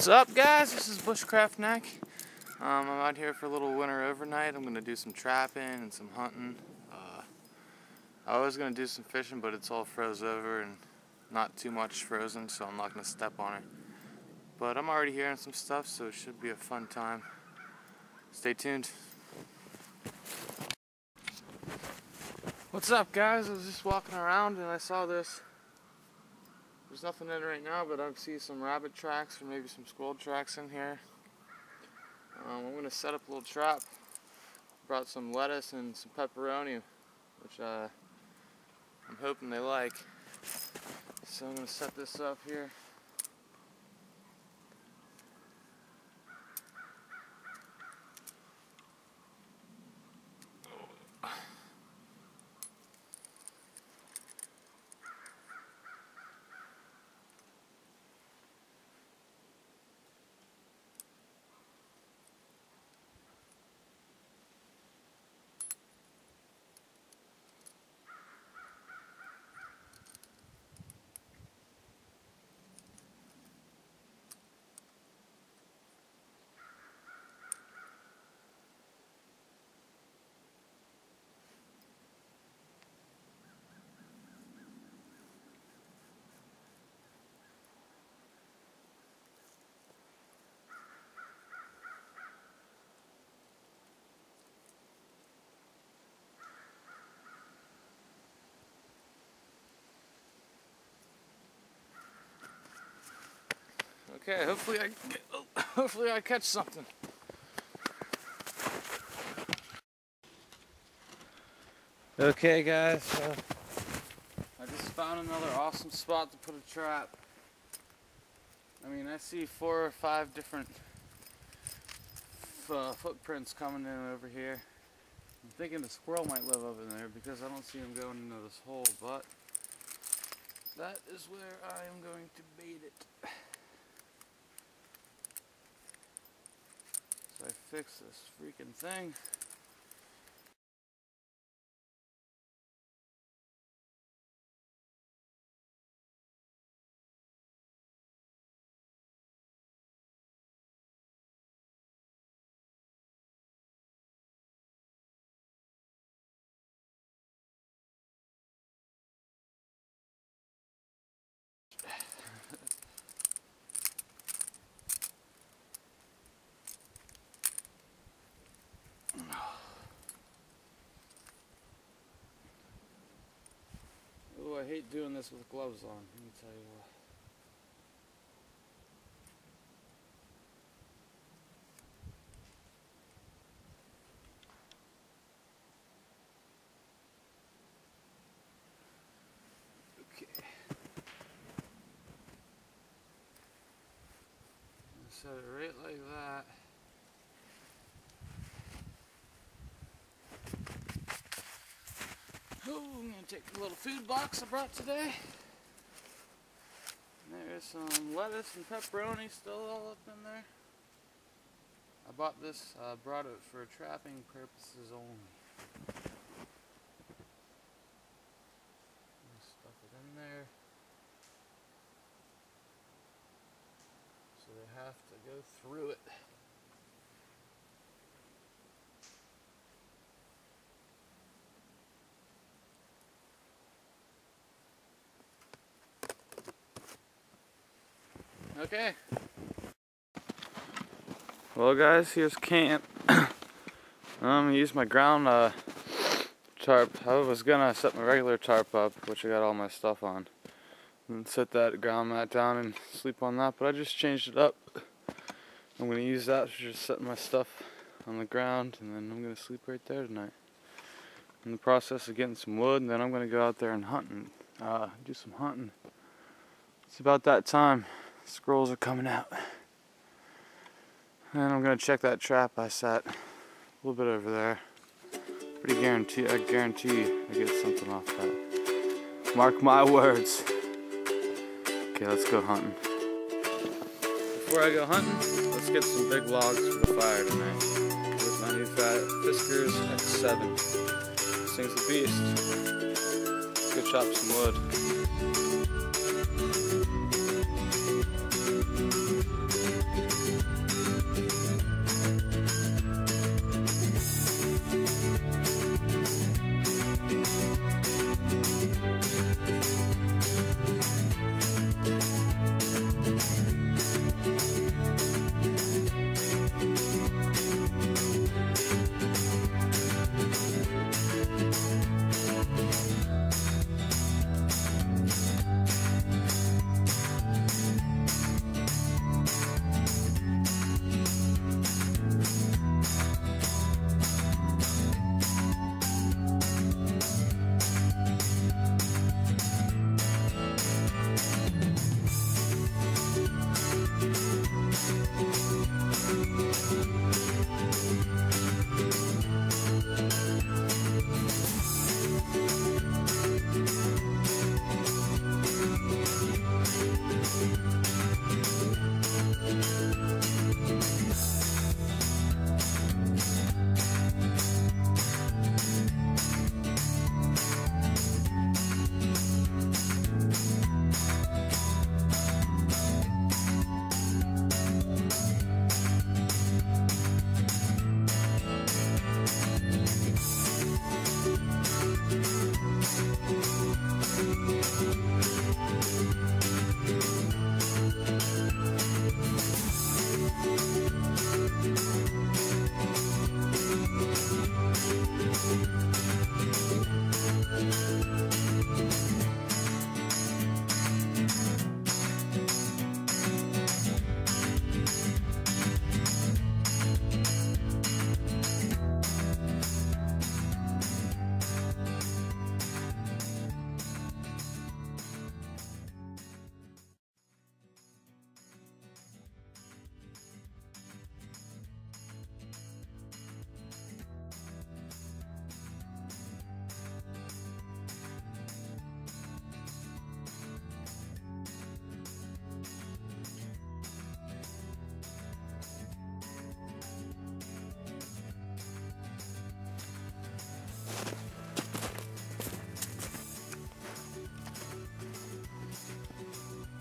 What's up, guys? This is Bushcraft Neck. I'm out here for a little winter overnight. I'm gonna do some trapping and some hunting. I was gonna do some fishing, but it's all froze over and not too much frozen, so I'm not gonna step on it. But I'm already hearing some stuff, so it should be a fun time. Stay tuned. What's up, guys? I was just walking around and I saw this. There's nothing in it right now, but I see some rabbit tracks or maybe some squirrel tracks in here. I'm going to set up a little trap. Brought some lettuce and some pepperoni, which I'm hoping they like. So I'm going to set this up here. Okay, hopefully I catch something. Okay, guys, I just found another awesome spot to put a trap. I mean, I see 4 or 5 different footprints coming in over here. I'm thinking the squirrel might live over there because I don't see him going into this hole, but that is where I am going to bait it. So I fix this freaking thing. Oh, I hate doing this with gloves on, let me tell you what. Okay. Set it right like that. Oh, I'm going to take the little food box I brought today. And there's some lettuce and pepperoni still all up in there. I bought this, brought it for trapping purposes only. Stuff it in there. So they have to go through it. Okay. Well, guys, here's camp. I used my ground tarp. I was gonna set my regular tarp up, which I got all my stuff on, and set that ground mat down and sleep on that. But I just changed it up. I'm gonna use that for just setting my stuff on the ground, and then I'm gonna sleep right there tonight. In the process of getting some wood, and then I'm gonna go out there and hunt and do some hunting. It's about that time. Squirrels are coming out. And I'm gonna check that trap I set a little bit over there. I guarantee I get something off that. Mark my words. Okay, let's go hunting. Before I go hunting, let's get some big logs for the fire tonight. With my new Fiskars X7. This thing's a beast. Let's go chop some wood.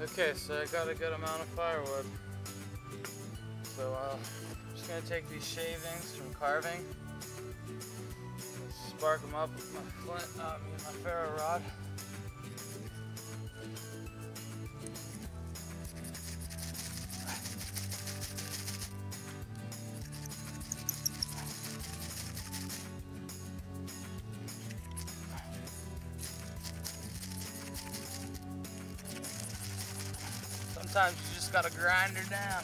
Okay, so I got a good amount of firewood. So I'm just gonna take these shavings from carving, spark them up with my flint, my ferro rod. Sometimes you just gotta grind her down.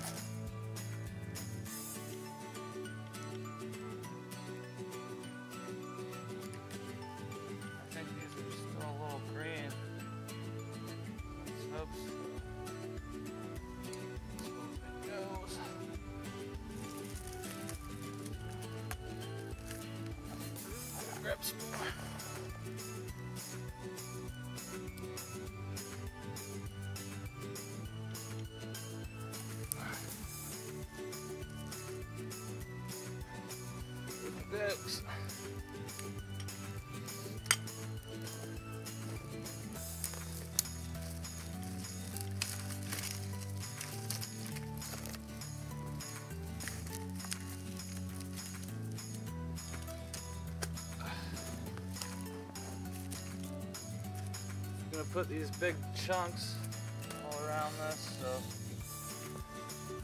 I think these are still a little green. Let's hope so. Let's hope it goes. Grab some more. Dicks. I'm gonna put these big chunks all around this so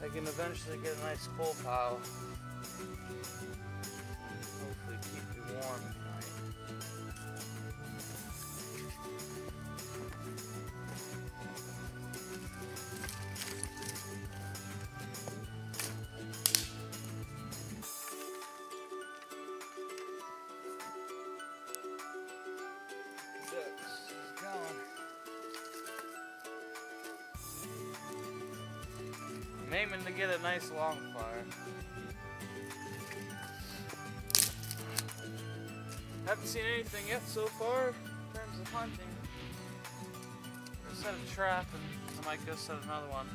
I can eventually get a nice coal pile. Hopefully keep you warm at night. Ducks is going. I'm aiming to get a nice long fire. Haven't seen anything yet so far in terms of hunting. I set a trap and I might go set another one.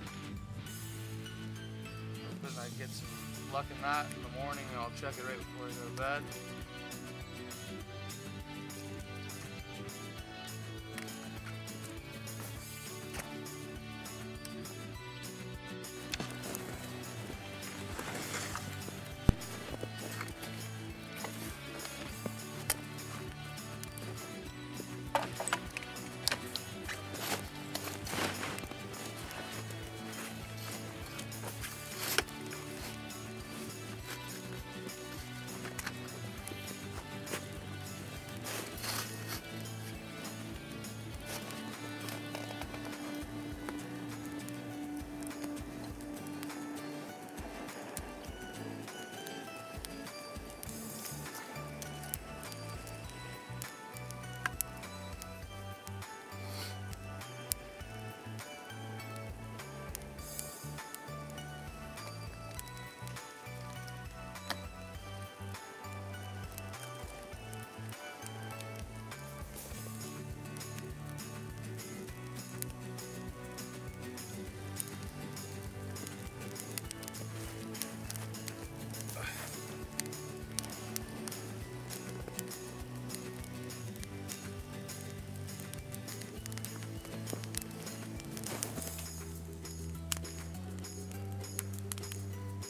Hoping I get some luck in that in the morning and I'll check it right before I go to bed.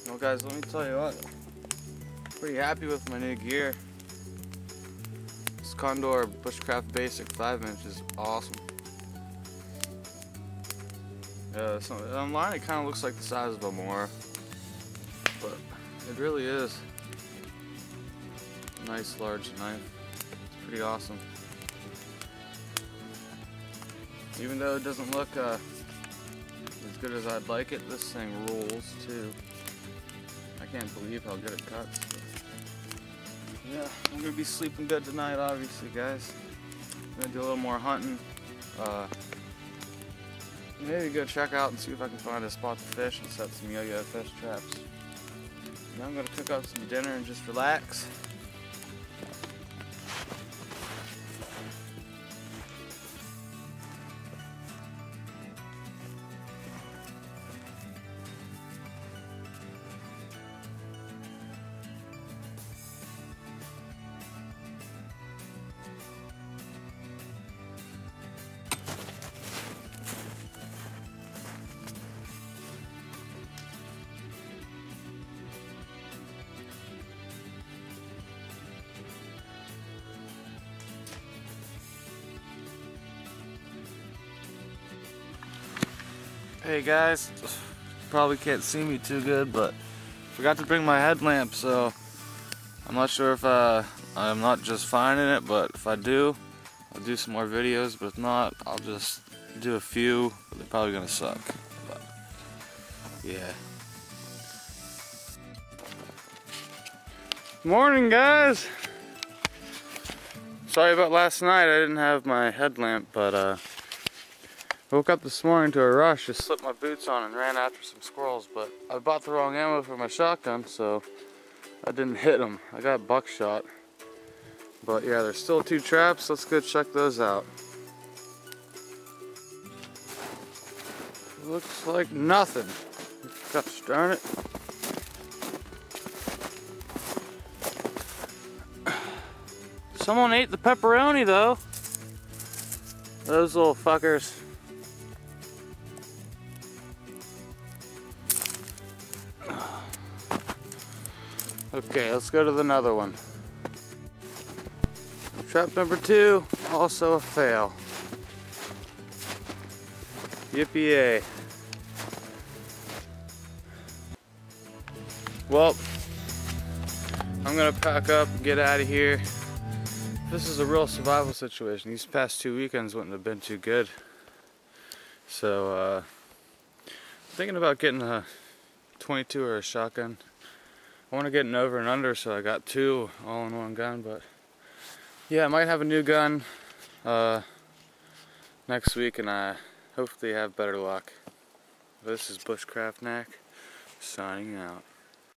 Well guys, let me tell you what, pretty happy with my new gear. This Condor Bushcraft Basic 5-inch is awesome. Yeah, so online it kind of looks like the size of a Mora, but it really is a nice large knife. It's pretty awesome. Even though it doesn't look as good as I'd like it, this thing rules too. I can't believe how good it cuts. But yeah, I'm gonna be sleeping good tonight, obviously, guys. I'm gonna do a little more hunting. Maybe go check out and see if I can find a spot to fish and set some yo-yo fish traps. Now I'm gonna cook up some dinner and just relax. Hey guys, probably can't see me too good, but forgot to bring my headlamp, so I'm not sure if I'm not just finding it, but if I do, I'll do some more videos, but if not, I'll just do a few, but they're probably gonna suck. But yeah. Morning, guys. Sorry about last night. I didn't have my headlamp, but woke up this morning to a rush. Just slipped my boots on and ran after some squirrels. But I bought the wrong ammo for my shotgun, so I didn't hit them. I got buckshot. But yeah, there's still 2 traps. Let's go check those out. Looks like nothing. Gosh darn it. Someone ate the pepperoni though. Those little fuckers. Okay, let's go to another one. Trap number 2, also a fail. Yippee-yay. Well, I'm gonna pack up and get out of here. This is a real survival situation. These past 2 weekends wouldn't have been too good. So, thinking about getting a 22 or a shotgun. I want to get an over and under, so I got 2 all in one gun. But yeah, I might have a new gun next week, and I hopefully have better luck. This is Bushcraft Knack, signing out.